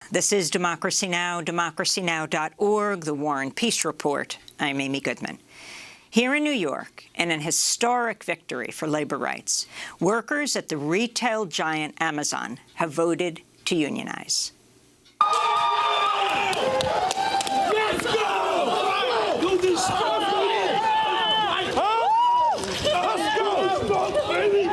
This is Democracy Now!, democracynow.org, The War and Peace Report. I'm Amy Goodman. Here in New York, in an historic victory for labor rights, workers at the retail giant Amazon have voted to unionize. Let's go! Do this stuff! Let's go, baby!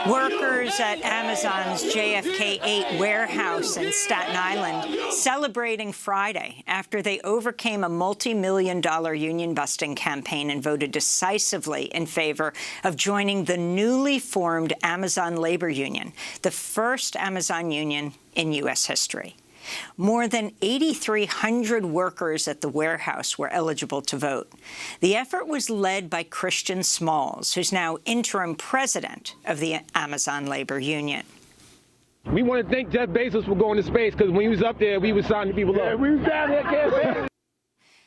Workers at Amazon's JFK 8 warehouse in Staten Island celebrating Friday after they overcame a multi-million-dollar union-busting campaign and voted decisively in favor of joining the newly formed Amazon Labor Union, the first Amazon union in U.S. history. More than 8,300 workers at the warehouse were eligible to vote. The effort was led by Christian Smalls, who's now interim president of the Amazon Labor Union. We want to thank Jeff Bezos for going to space, because when he was up there, we were signing people up. We was down there campaigning.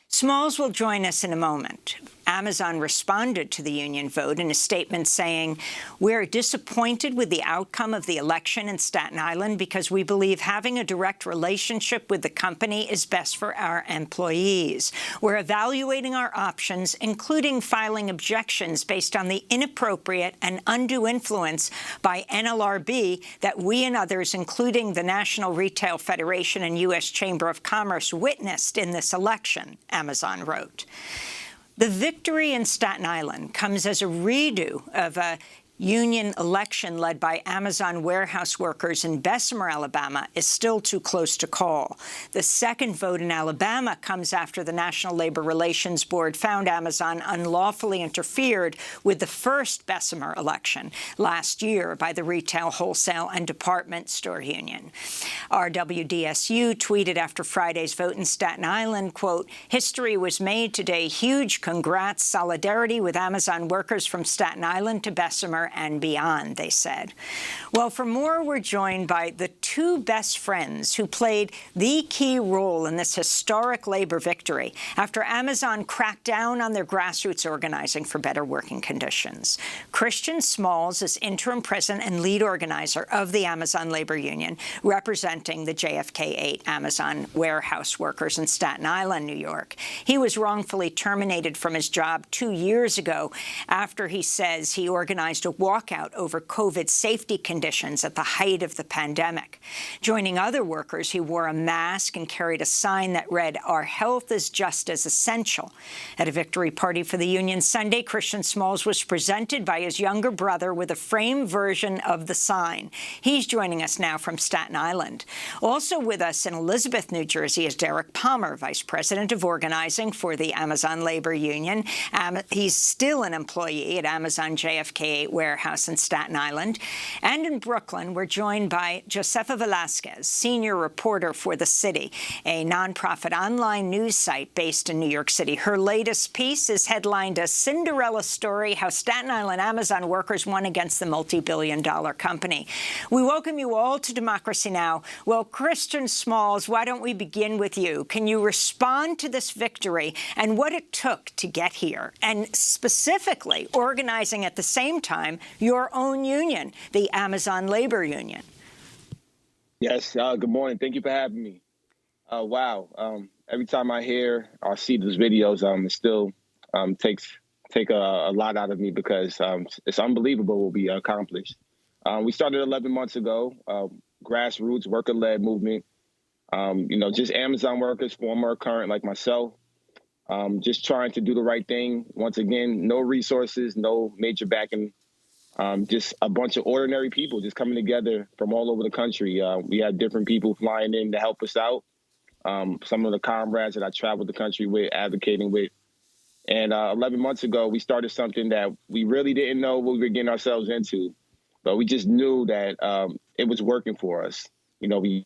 Smalls will join us in a moment. Amazon responded to the union vote in a statement saying, "We're disappointed with the outcome of the election in Staten Island because we believe having a direct relationship with the company is best for our employees. We're evaluating our options, including filing objections based on the inappropriate and undue influence by NLRB that we and others, including the National Retail Federation and U.S. Chamber of Commerce, witnessed in this election," Amazon wrote. The victory in Staten Island comes as a redo of a union election led by Amazon warehouse workers in Bessemer, Alabama, is still too close to call. The second vote in Alabama comes after the National Labor Relations Board found Amazon unlawfully interfered with the first Bessemer election last year by the Retail, Wholesale, and Department Store Union. RWDSU tweeted after Friday's vote in Staten Island, quote, "History was made today. Huge congrats. Solidarity with Amazon workers from Staten Island to Bessemer and beyond," they said. Well, for more, we're joined by the two best friends who played the key role in this historic labor victory after Amazon cracked down on their grassroots organizing for better working conditions. Christian Smalls is interim president and lead organizer of the Amazon Labor Union, representing the JFK 8 Amazon warehouse workers in Staten Island, New York. He was wrongfully terminated from his job 2 years ago after he says he organized a walkout over COVID safety conditions at the height of the pandemic. Joining other workers, he wore a mask and carried a sign that read, "Our health is just as essential." At a victory party for the union Sunday, Christian Smalls was presented by his younger brother with a framed version of the sign. He's joining us now from Staten Island. Also with us in Elizabeth, New Jersey, is Derek Palmer, vice president of organizing for the Amazon Labor Union. He's still an employee at Amazon JFK 8 warehouse in Staten Island. And in Brooklyn, we're joined by Josefa Velasquez, senior reporter for The City, a nonprofit online news site based in New York City. Her latest piece is headlined, "A Cinderella Story: How Staten Island Amazon Workers Won Against the Multi-Billion-Dollar Company." We welcome you all to Democracy Now! Well, Christian Smalls, why don't we begin with you? Can you respond to this victory and what it took to get here, and specifically organizing at the same time your own union, the Amazon Labor Union? Yes, good morning. Thank you for having me. Wow. Every time I hear or see those videos, it still take a lot out of me because it's unbelievable what we accomplished. We started 11 months ago, grassroots, worker-led movement. Just Amazon workers, former or current like myself, just trying to do the right thing. Once again, no resources, no major backing. Just a bunch of ordinary people just coming together from all over the country. We had different people flying in to help us out. Some of the comrades that I traveled the country with, advocating with. And 11 months ago, we started something that we really didn't know what we were getting ourselves into. But we just knew that it was working for us. We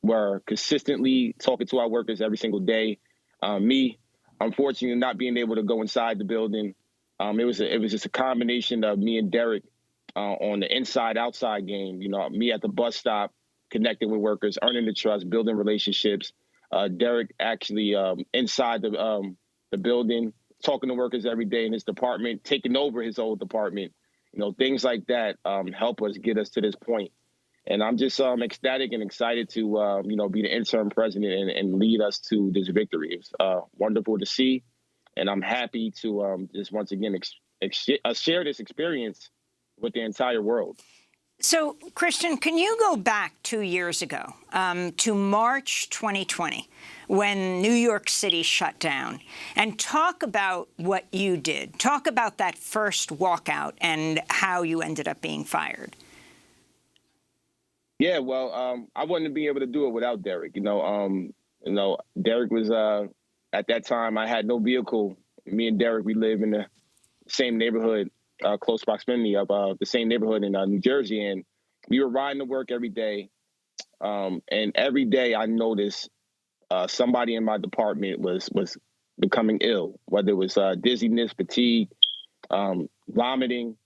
were consistently talking to our workers every single day. Me, unfortunately, not being able to go inside the building. It was just a combination of me and Derek on the inside-outside game. Me at the bus stop, connecting with workers, earning the trust, building relationships, Derek actually inside the building, talking to workers every day in his department, taking over his old department. Things like that help us get us to this point. And I'm just ecstatic and excited to, be the interim president and lead us to this victory. It's wonderful to see. And I'm happy to just once again share this experience with the entire world. So, Christian, can you go back 2 years ago to March 2020 when New York City shut down and talk about what you did? Talk about that first walkout and how you ended up being fired. Yeah, well, I wouldn't be able to do it without Derek. Derek was at that time I had no vehicle. Me and Derek, we live in the same neighborhood. Close proximity of the same neighborhood in New Jersey. And we were riding to work every day. And every day I noticed somebody in my department was becoming ill, whether it was dizziness, fatigue, vomiting.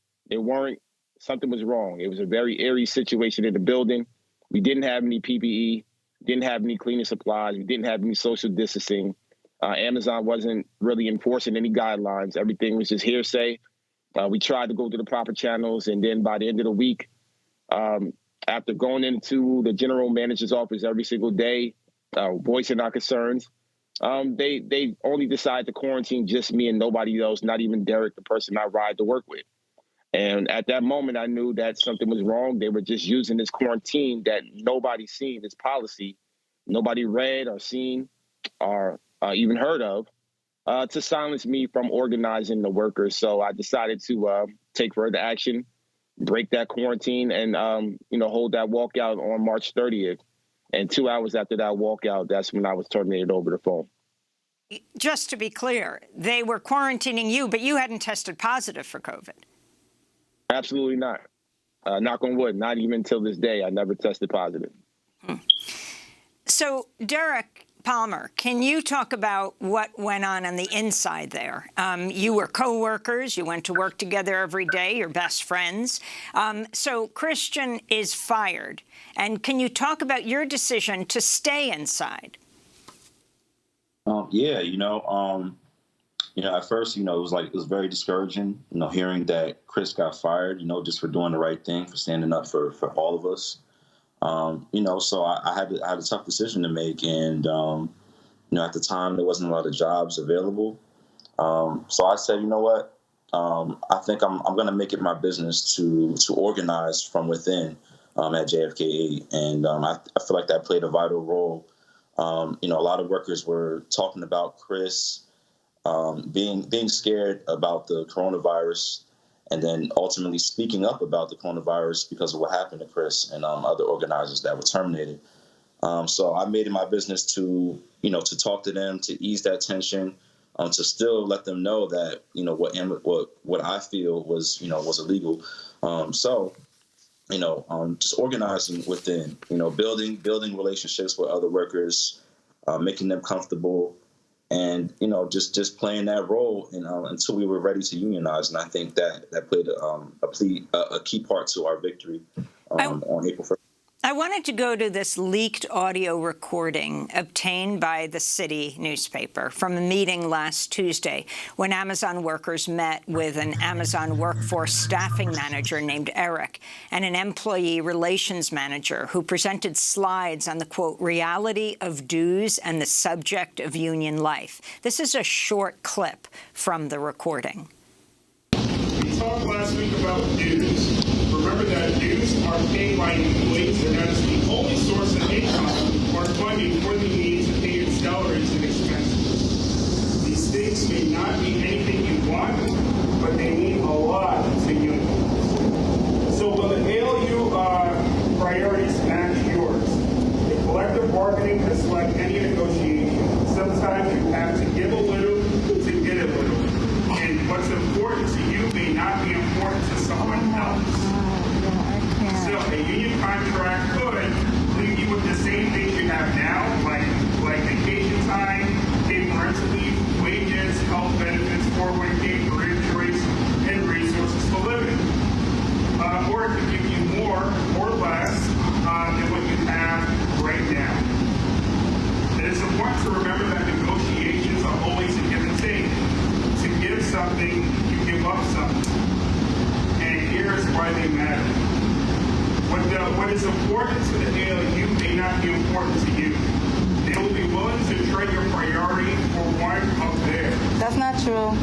Something was wrong. It was a very eerie situation in the building. We didn't have any PPE, didn't have any cleaning supplies. We didn't have any social distancing. Amazon wasn't really enforcing any guidelines. Everything was just hearsay. We tried to go to the proper channels, and then by the end of the week, after going into the general manager's office every single day, voicing our concerns, they only decided to quarantine just me and nobody else, not even Derek, the person I ride to work with. And at that moment, I knew that something was wrong. They were just using this quarantine that nobody's seen, this policy, nobody read or seen or even heard of, to silence me from organizing the workers. So I decided to take further action, break that quarantine, and hold that walkout on March 30th. And 2 hours after that walkout, that's when I was terminated over the phone. Just to be clear, they were quarantining you, but you hadn't tested positive for COVID. Absolutely not. Knock on wood, not even till this day, I never tested positive. So, Derek Palmer, can you talk about what went on the inside there? You were co-workers. You went to work together every day. You're best friends. So Christian is fired. And can you talk about your decision to stay inside? At first, it was very discouraging, hearing that Chris got fired, just for doing the right thing, for standing up for all of us. So I had a tough decision to make. And, at the time, there wasn't a lot of jobs available. So I said, I think I'm going to make it my business to organize from within at JFK8. And I feel like that played a vital role. A lot of workers were talking about Chris being scared about the coronavirus, and then ultimately speaking up about the coronavirus because of what happened to Chris and other organizers that were terminated. So I made it my business to talk to them, to ease that tension, to still let them know that, what I feel was illegal. Just organizing within, building relationships with other workers, making them comfortable, and just playing that role until we were ready to unionize. And I think that played a key part to our victory on April 1st. I wanted to go to this leaked audio recording obtained by the city newspaper from a meeting last Tuesday when Amazon workers met with an Amazon workforce staffing manager named Eric and an employee relations manager who presented slides on the, quote, reality of dues and the subject of union life. This is a short clip from the recording. We talked last week about dues. Remember that dues are paid by employees, and that is the only source of income or funding for the needs of paid salaries and expenses. These things may not be anything you want, but they mean a lot to you. So will the ALU priorities match yours? In collective bargaining is like any negotiation. Sometimes you have to give a little to get a little. And what's important to you may not be important to someone else. So a union contract could leave you with the same things you have now, like vacation time, paid parental leave, wages, health benefits, 401k, career choice, and resources for living. Or it could give you more or less than what you have right now. It is important what is important to the ALU may not be important to you. They will be willing to trade your priority for one up there. That's not true.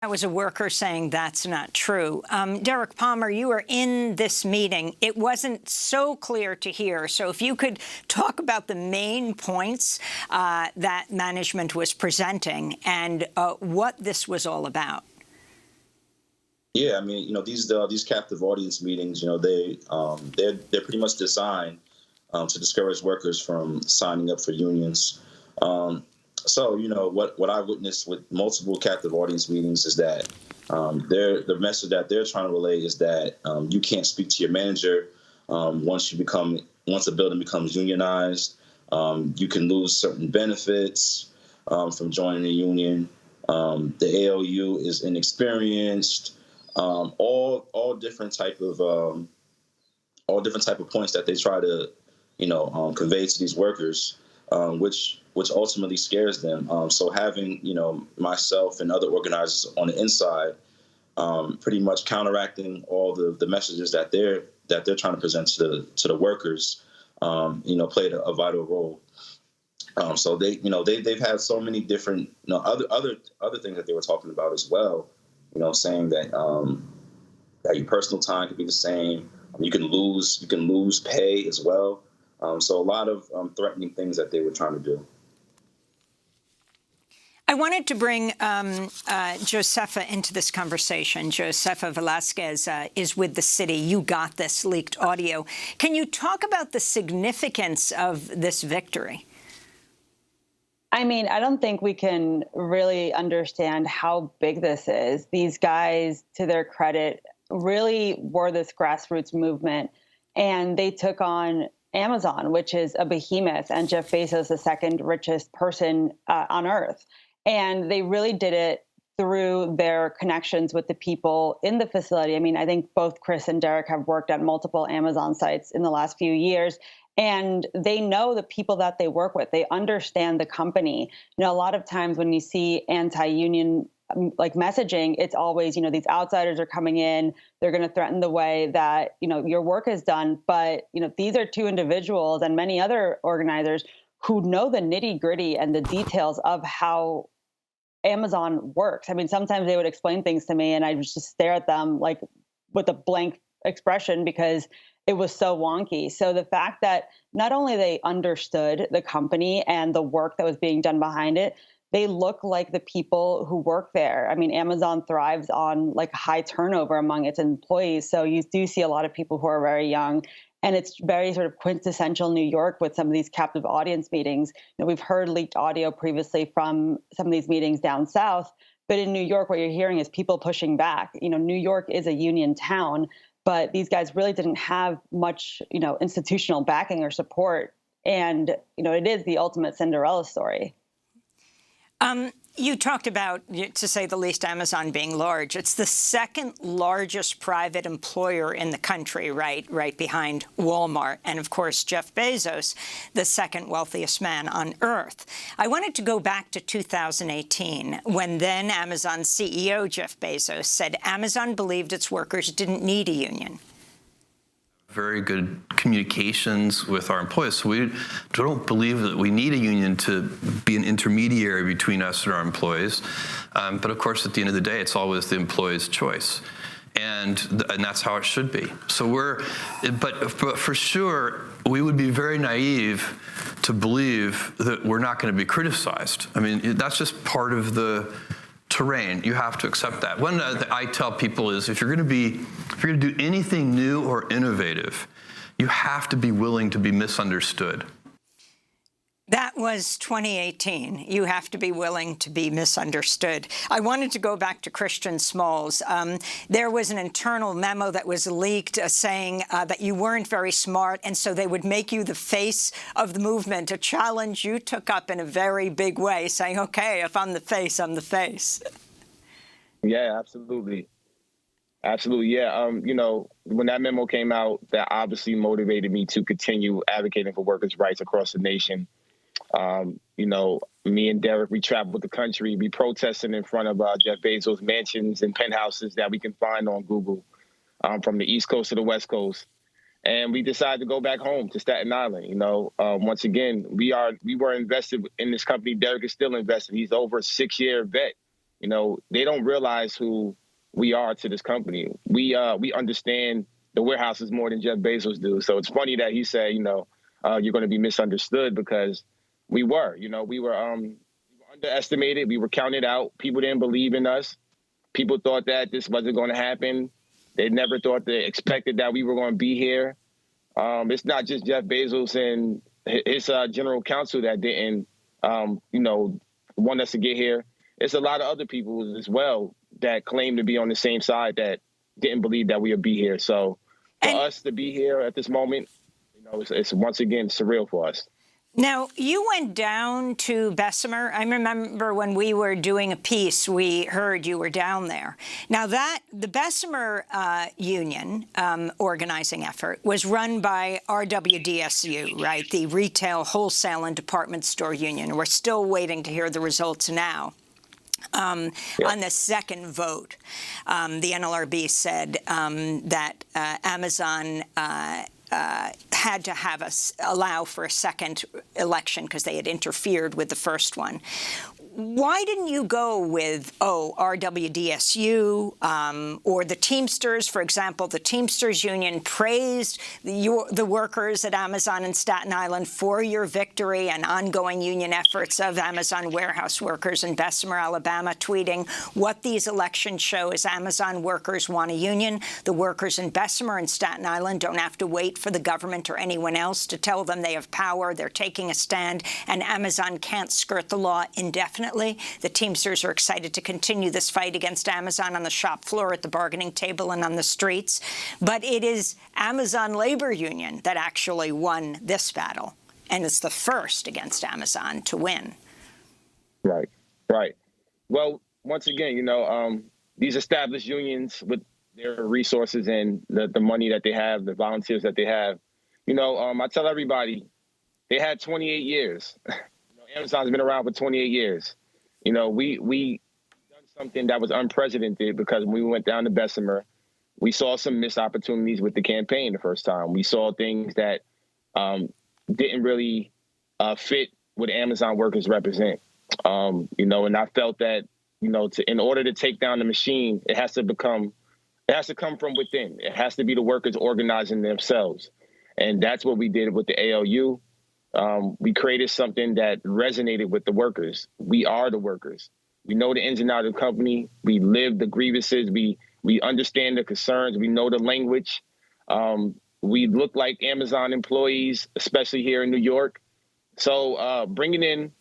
That was a worker saying that's not true. Derek Palmer, you were in this meeting. It wasn't so clear to hear. So if you could talk about the main points that management was presenting and what this was all about. Yeah, I mean, these captive audience meetings, they're pretty much designed to discourage workers from signing up for unions. So, what I witnessed with multiple captive audience meetings is that the message that they're trying to relay is that you can't speak to your manager once a building becomes unionized. You can lose certain benefits from joining a union. The ALU is inexperienced. All different type of points that they try to convey to these workers, which ultimately scares them. So having myself and other organizers on the inside, pretty much counteracting all the messages that they're trying to present to the workers, played a vital role. So they've had so many different other things that they were talking about as well. Saying that your personal time could be the same. You can lose pay as well. So a lot of threatening things that they were trying to do. I wanted to bring Josefa into this conversation. Josefa Velasquez is with the city. You got this leaked audio. Can you talk about the significance of this victory? I mean, I don't think we can really understand how big this is. These guys, to their credit, really were this grassroots movement, and they took on Amazon, which is a behemoth, and Jeff Bezos, the second richest person on earth. And they really did it through their connections with the people in the facility. I mean, I think both Chris and Derek have worked at multiple Amazon sites in the last few years, and they know the people that they work with. They understand the company. A lot of times when you see anti-union messaging, it's always, these outsiders are coming in, they're going to threaten the way that, your work is done. But, these are two individuals and many other organizers who know the nitty gritty and the details of how Amazon works. I mean, sometimes they would explain things to me and I would just stare at them with a blank expression because it was so wonky. So the fact that not only they understood the company and the work that was being done behind it, they look like the people who work there. I mean, Amazon thrives on high turnover among its employees. So you do see a lot of people who are very young. And it's very sort of quintessential New York with some of these captive audience meetings. We've heard leaked audio previously from some of these meetings down south. But in New York, what you're hearing is people pushing back. New York is a union town, but these guys really didn't have much, institutional backing or support. And, it is the ultimate Cinderella story. You talked about, to say the least, Amazon being large. It's the second largest private employer in the country, right behind Walmart. And, of course, Jeff Bezos, the second wealthiest man on earth. I wanted to go back to 2018, when then Amazon CEO Jeff Bezos said Amazon believed its workers didn't need a union. Very good communications with our employees. So we don't believe that we need a union to be an intermediary between us and our employees. But of course, at the end of the day, it's always the employee's choice. And that's how it should be. So but for sure, we would be very naive to believe that we're not going to be criticized. I mean, that's just part of the terrain. You have to accept that. One that I tell people is if you're going to do anything new or innovative, you have to be willing to be misunderstood. That was 2018. You have to be willing to be misunderstood. I wanted to go back to Christian Smalls. There was an internal memo that was leaked saying that you weren't very smart, and so they would make you the face of the movement, a challenge you took up in a very big way, saying, okay, if I'm the face, I'm the face. Yeah, absolutely. Absolutely. Yeah. When that memo came out, that obviously motivated me to continue advocating for workers' rights across the nation. Me and Derek, we traveled the country, we protesting in front of Jeff Bezos' mansions and penthouses that we can find on Google, from the East Coast to the West Coast. and we decided to go back home to Staten Island. You know, once again, we were invested in this company. Derek is still invested. He's over a 6-year vet. You know, they don't realize who we are to this company. We understand the warehouses more than Jeff Bezos do. So it's funny that he said, you know, you're going to be misunderstood, because we were. You know, we were underestimated. We were counted out. People didn't believe in us. People thought that this wasn't going to happen. They never thought they expected that we were going to be here. It's not just Jeff Bezos and his general counsel that didn't, you know, want us to get here. It's a lot of other people as well that claim to be on the same side that didn't believe that we would be here. So for us to be here at this moment, you know, it's once again surreal for us. Now, you went down to Bessemer. I remember when we were doing a piece, we heard you were down there. Now, the Bessemer union organizing effort was run by RWDSU, right, the Retail, Wholesale, and Department Store Union. We're still waiting to hear the results now. On the second vote, the NLRB said that Amazon had to have us allow for a second election because they had interfered with the first one. Why didn't you go with, RWDSU or the Teamsters? For example, the Teamsters Union praised the workers at Amazon in Staten Island for your victory and ongoing union efforts of Amazon warehouse workers in Bessemer, Alabama, tweeting, "What these elections show is Amazon workers want a union. The workers in Bessemer and Staten Island don't have to wait for the government or anyone else to tell them they have power. They're taking a stand, and Amazon can't skirt the law indefinitely. The Teamsters are excited to continue this fight against Amazon on the shop floor, at the bargaining table, and on the streets. But it is Amazon Labor Union that actually won this battle, and it's the first against Amazon to win." Right, right. Well, once again, you know, these established unions with their resources and the money that they have, the volunteers that they have, you know, I tell everybody, they had 28 years. Amazon's been around for 28 years. You know, we done something that was unprecedented, because when we went down to Bessemer, we saw some missed opportunities with the campaign the first time. We saw things that didn't really fit what Amazon workers represent. You know, and I felt that, you know, in order to take down the machine, it has to come from within. It has to be the workers organizing themselves. And that's what we did with the ALU. We created something that resonated with the workers. We are the workers. We know the ins and outs of the company. We live the grievances. We understand the concerns. We know the language. We look like Amazon employees, especially here in New York. So bringing in an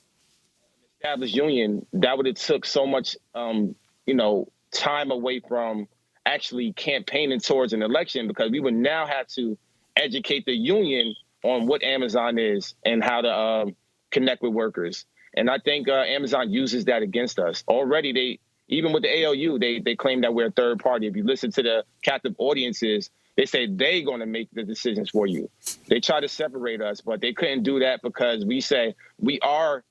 established union, that would have took so much, you know, time away from actually campaigning towards an election, because we would now have to educate the union on what Amazon is and how to connect with workers. And I think Amazon uses that against us. Already, even with the ALU, they claim that we're a third party. If you listen to the captive audiences, they say they're going to make the decisions for you. They try to separate us, but they couldn't do that, because we say we are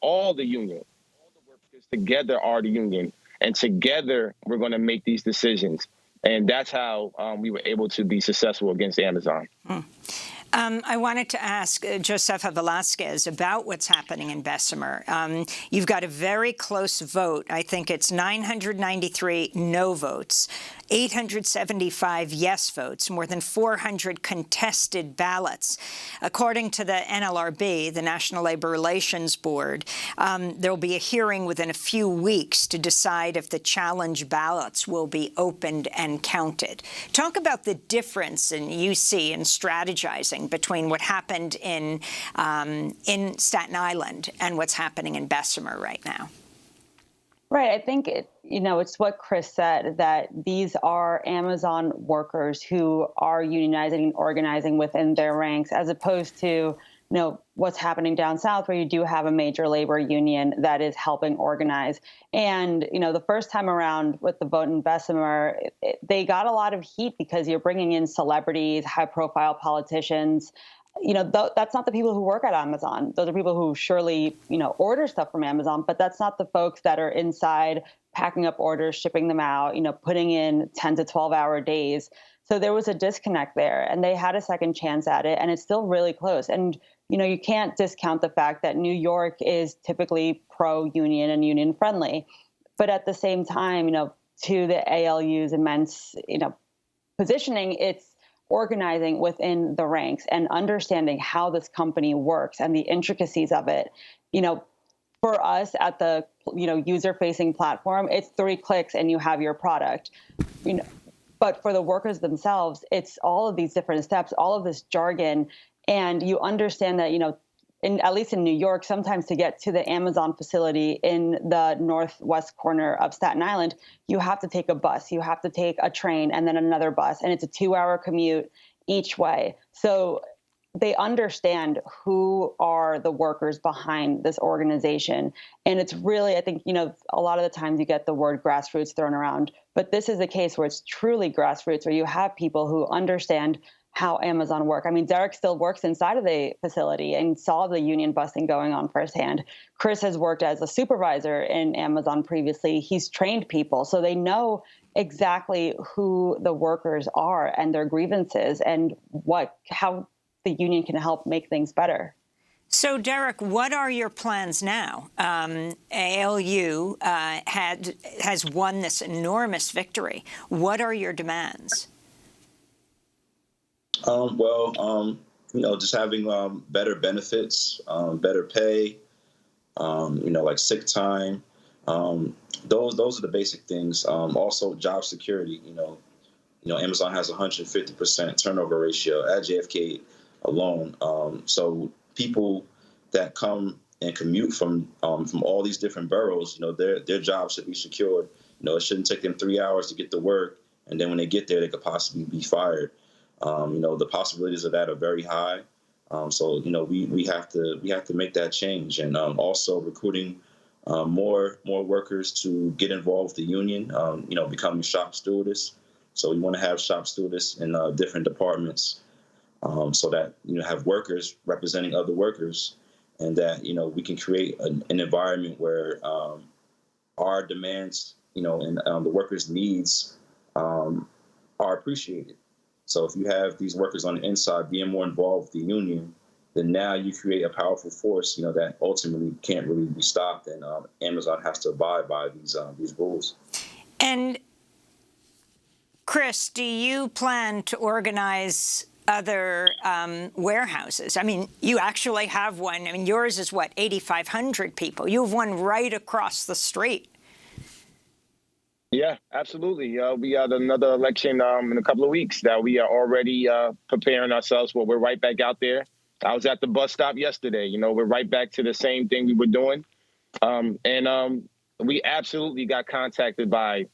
all the union. All the workers together are the union. And together, we're going to make these decisions. And that's how we were able to be successful against Amazon. I wanted to ask Josefa Velasquez about what's happening in Bessemer. You've got a very close vote. I think it's 993 no votes, 875 yes votes, more than 400 contested ballots. According to the NLRB, the National Labor Relations Board, there will be a hearing within a few weeks to decide if the challenge ballots will be opened and counted. Talk about the difference you see in strategizing between what happened in Staten Island and what's happening in Bessemer right now. Right. I think it's what Chris said, that these are Amazon workers who are unionizing and organizing within their ranks, as opposed to what's happening down south, where you do have a major labor union that is helping organize. And, the first time around with the vote in Bessemer, they got a lot of heat because you're bringing in celebrities, high profile politicians. That's not the people who work at Amazon. Those are people who surely, order stuff from Amazon, but that's not the folks that are inside packing up orders, shipping them out, putting in 10 to 12 hour days. So there was a disconnect there, and they had a second chance at it, and it's still really close. And, you can't discount the fact that New York is typically pro-union and union-friendly. But at the same time, to the ALU's immense, positioning, it's organizing within the ranks and understanding how this company works and the intricacies of it. For us at the, user-facing platform, it's 3 clicks and you have your product. But for the workers themselves, it's all of these different steps, all of this jargon, and you understand that, at least in New York, sometimes to get to the Amazon facility in the northwest corner of Staten Island, you have to take a bus, you have to take a train, and then another bus, and it's a 2-hour commute each way. So they understand who are the workers behind this organization. And it's really, I think, a lot of the times you get the word grassroots thrown around, but this is a case where it's truly grassroots, where you have people who understand how Amazon work. I mean, Derek still works inside of the facility and saw the union busting going on firsthand. Chris has worked as a supervisor in Amazon previously. He's trained people, so they know exactly who the workers are and their grievances and how the union can help make things better. So, Derek, what are your plans now? ALU has won this enormous victory. What are your demands? Just having better benefits, better pay, like sick time. Those are the basic things. Also, job security. Amazon has 150% turnover ratio at JFK alone. So people that come and commute from all these different boroughs, their jobs should be secured. It shouldn't take them 3 hours to get to work, and then when they get there, they could possibly be fired. The possibilities of that are very high. So we have to make that change, and also recruiting more workers to get involved with the union. Becoming shop stewardess. So we want to have shop stewardess in different departments, so that have workers representing other workers, and that we can create an environment where our demands, and the workers' needs are appreciated. So if you have these workers on the inside being more involved with the union, then now you create a powerful force, that ultimately can't really be stopped, and Amazon has to abide by these rules. And Chris, do you plan to organize other warehouses? I mean, you actually have one. I mean, yours is what, 8,500 people. You have one right across the street. Yeah, absolutely. We got another election in a couple of weeks that we are already preparing ourselves for. We're right back out there. I was at the bus stop yesterday. We're right back to the same thing we were doing. And we absolutely got contacted by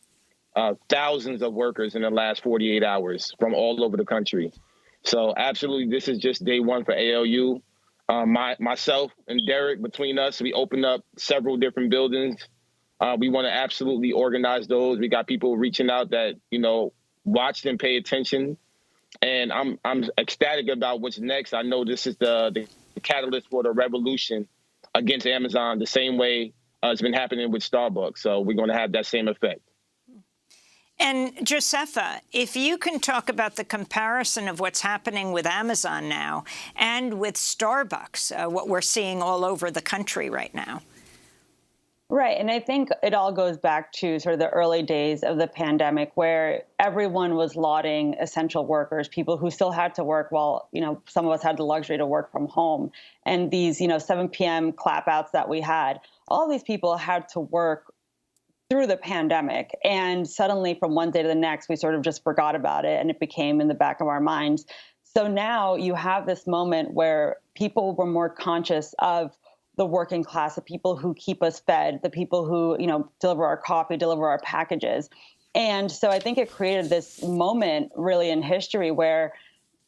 thousands of workers in the last 48 hours from all over the country. So absolutely, this is just day one for ALU. Myself and Derek, between us, we opened up several different buildings. We want to absolutely organize those. We got people reaching out that, watched and pay attention. And I'm ecstatic about what's next. I know this is the catalyst for the revolution against Amazon, the same way it's been happening with Starbucks. So we're going to have that same effect. And Josefa, if you can talk about the comparison of what's happening with Amazon now and with Starbucks, what we're seeing all over the country right now. Right. And I think it all goes back to sort of the early days of the pandemic, where everyone was lauding essential workers, people who still had to work while, some of us had the luxury to work from home. And these, 7 p.m. clapouts that we had, all these people had to work through the pandemic. And suddenly from one day to the next, we sort of just forgot about it, and it became in the back of our minds. So now you have this moment where people were more conscious of the working class, the people who keep us fed, the people who, deliver our coffee, deliver our packages. And so I think it created this moment really in history where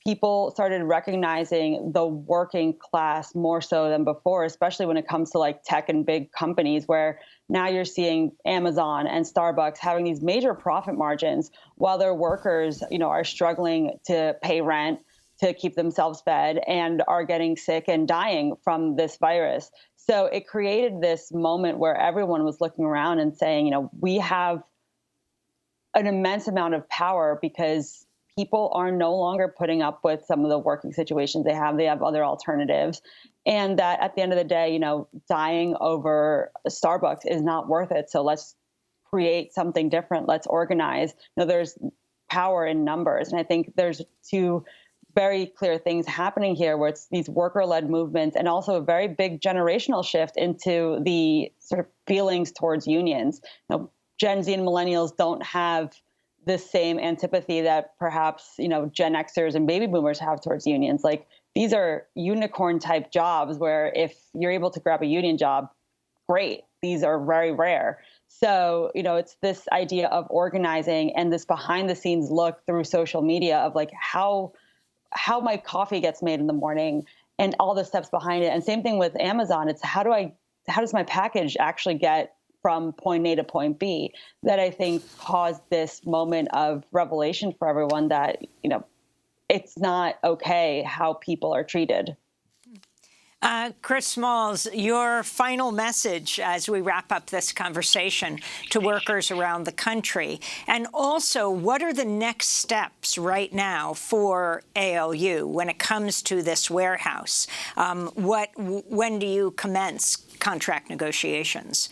people started recognizing the working class more so than before, especially when it comes to like tech and big companies, where now you're seeing Amazon and Starbucks having these major profit margins while their workers, are struggling to pay rent, to keep themselves fed, and are getting sick and dying from this virus. So it created this moment where everyone was looking around and saying, we have an immense amount of power because people are no longer putting up with some of the working situations they have. They have other alternatives. And that at the end of the day, dying over Starbucks is not worth it. So let's create something different. Let's organize. There's power in numbers. And I think there's two very clear things happening here where it's these worker-led movements and also a very big generational shift into the sort of feelings towards unions. Gen Z and millennials don't have the same antipathy that perhaps, Gen Xers and baby boomers have towards unions. Like, these are unicorn type jobs where if you're able to grab a union job, great. These are very rare. So, it's this idea of organizing and this behind the scenes look through social media of like how my coffee gets made in the morning and all the steps behind it. And same thing with Amazon. It's how does my package actually get from point A to point B that I think caused this moment of revelation for everyone that, it's not okay how people are treated. Chris Smalls, your final message as we wrap up this conversation to workers around the country, and also what are the next steps right now for ALU when it comes to this warehouse? When do you commence contract negotiations?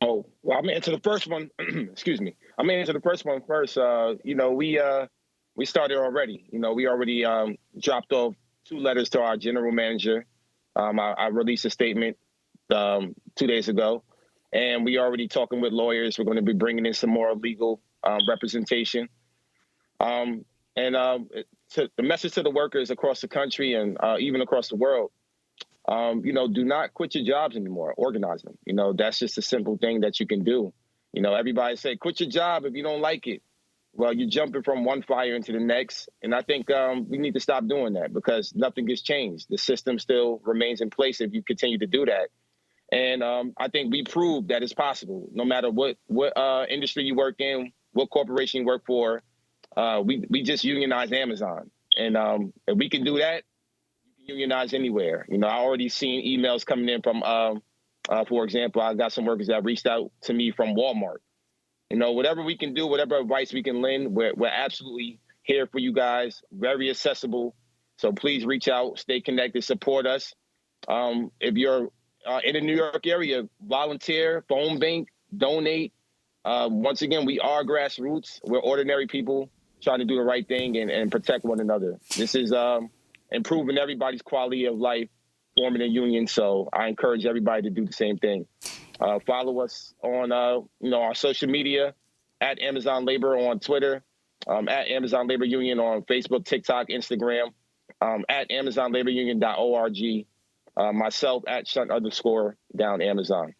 Oh, well, I'm gonna answer the first one. Excuse me. I'm gonna answer the first one first. We started already. We already dropped off 2 letters to our general manager. I released a statement 2 days ago, and we already talking with lawyers. We're going to be bringing in some more legal representation. The message to the workers across the country and even across the world, do not quit your jobs anymore. Organize them. That's just a simple thing that you can do. Everybody say, quit your job if you don't like it. Well, you're jumping from one fire into the next. And I think we need to stop doing that because nothing gets changed. The system still remains in place if you continue to do that. And I think we proved that it's possible. No matter what industry you work in, what corporation you work for, we just unionized Amazon. And if we can do that, you can unionize anywhere. I already seen emails coming in from, for example, I got some workers that reached out to me from Walmart. Whatever we can do, whatever advice we can lend, we're absolutely here for you guys, very accessible. So please reach out, stay connected, support us. If you're in the New York area, volunteer, phone bank, donate. Once again, we are grassroots. We're ordinary people trying to do the right thing and protect one another. This is improving everybody's quality of life, forming a union. So I encourage everybody to do the same thing. Follow us on, our social media at Amazon Labor on Twitter, at Amazon Labor Union on Facebook, TikTok, Instagram, at AmazonLaborUnion.org, myself at @Shunt_down Amazon.